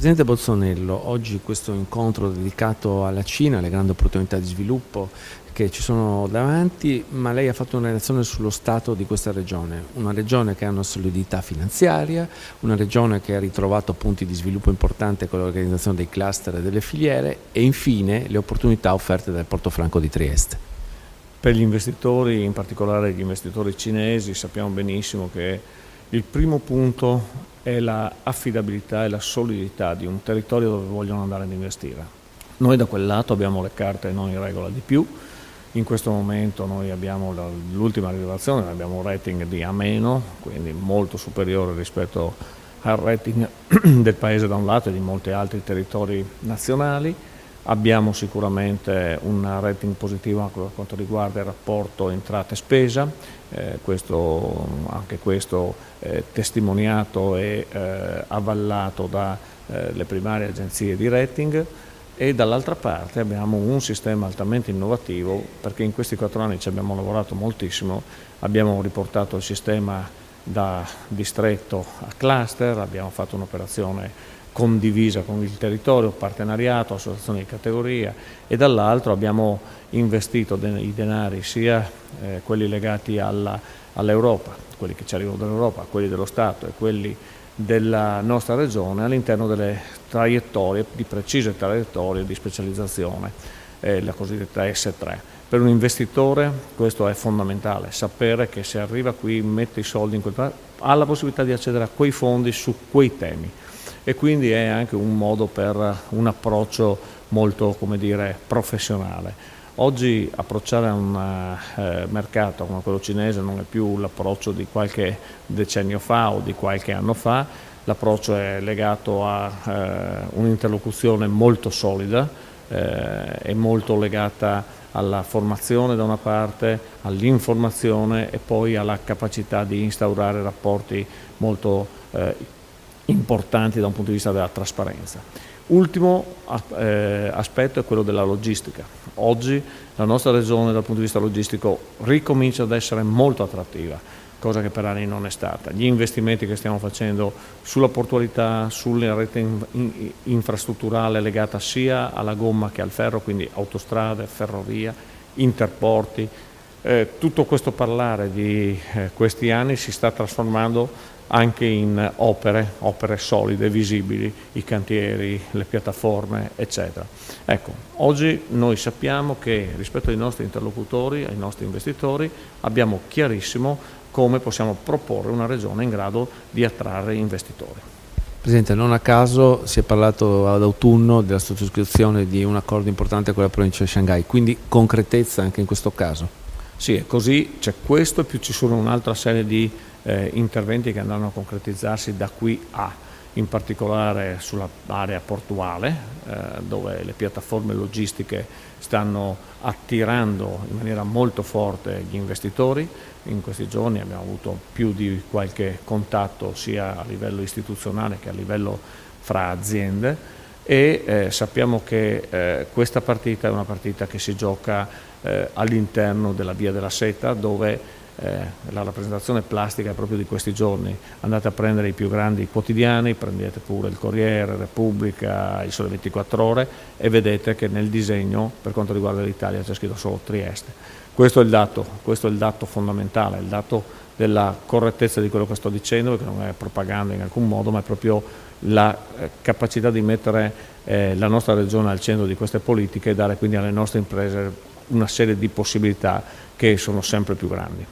Presidente Bolsonaro, oggi questo incontro dedicato alla Cina, alle grandi opportunità di sviluppo che ci sono davanti, ma lei ha fatto una relazione sullo stato di questa regione, una regione che ha una solidità finanziaria, una regione che ha ritrovato punti di sviluppo importanti con l'organizzazione dei cluster e delle filiere e infine le opportunità offerte dal Porto Franco di Trieste. Per gli investitori, in particolare gli investitori cinesi, sappiamo benissimo che il primo punto è la affidabilità e la solidità di un territorio dove vogliono andare ad investire. Noi da quel lato abbiamo le carte non in regola di più. In questo momento noi abbiamo l'ultima rilevazione, abbiamo un rating di A-, quindi molto superiore rispetto al rating del paese da un lato e di molti altri territori nazionali. Abbiamo sicuramente un rating positivo anche per quanto riguarda il rapporto entrate-spesa, anche questo testimoniato e avallato dalle primarie agenzie di rating, e dall'altra parte abbiamo un sistema altamente innovativo perché in questi 4 anni ci abbiamo lavorato moltissimo, abbiamo riportato il sistema da distretto a cluster, abbiamo fatto un'operazione condivisa con il territorio, partenariato, associazioni di categoria, e dall'altro abbiamo investito i denari sia quelli legati all'Europa, quelli che ci arrivano dall'Europa, quelli dello Stato e quelli della nostra regione all'interno delle traiettorie, di precise traiettorie di specializzazione, la cosiddetta S3. Per un investitore questo è fondamentale, sapere che se arriva qui, mette i soldi in ha la possibilità di accedere a quei fondi su quei temi. E quindi è anche un modo per un approccio molto, come dire, professionale. Oggi approcciare a un mercato come quello cinese non è più l'approccio di qualche decennio fa o di qualche anno fa, l'approccio è legato a un'interlocuzione molto solida, è molto legata alla formazione da una parte, all'informazione e poi alla capacità di instaurare rapporti molto importanti da un punto di vista della trasparenza. Ultimo aspetto è quello della logistica. Oggi la nostra regione dal punto di vista logistico ricomincia ad essere molto attrattiva, cosa che per anni non è stata. Gli investimenti che stiamo facendo sulla portualità, sulla rete infrastrutturale legata sia alla gomma che al ferro, quindi autostrade, ferrovia, interporti, tutto questo parlare di questi anni si sta trasformando anche in opere solide, visibili, i cantieri, le piattaforme, eccetera. Ecco, oggi noi sappiamo che rispetto ai nostri interlocutori, ai nostri investitori, abbiamo chiarissimo come possiamo proporre una regione in grado di attrarre investitori. Presidente, non a caso si è parlato ad autunno della sottoscrizione di un accordo importante con la provincia di Shanghai, quindi concretezza anche in questo caso? Sì, è così, c'è questo e più ci sono un'altra serie di interventi che andranno a concretizzarsi da qui a, in particolare sull'area portuale, dove le piattaforme logistiche stanno attirando in maniera molto forte gli investitori. In questi giorni abbiamo avuto più di qualche contatto sia a livello istituzionale che a livello fra aziende e sappiamo che questa partita è una partita che si gioca all'interno della Via della Seta, dove la rappresentazione plastica è proprio di questi giorni. Andate a prendere i più grandi quotidiani, prendete pure il Corriere, Repubblica, il Sole 24 Ore e vedete che nel disegno per quanto riguarda l'Italia c'è scritto solo Trieste. Questo è il dato fondamentale, il dato della correttezza di quello che sto dicendo, che non è propaganda in alcun modo, ma è proprio la capacità di mettere la nostra regione al centro di queste politiche e dare quindi alle nostre imprese una serie di possibilità che sono sempre più grandi.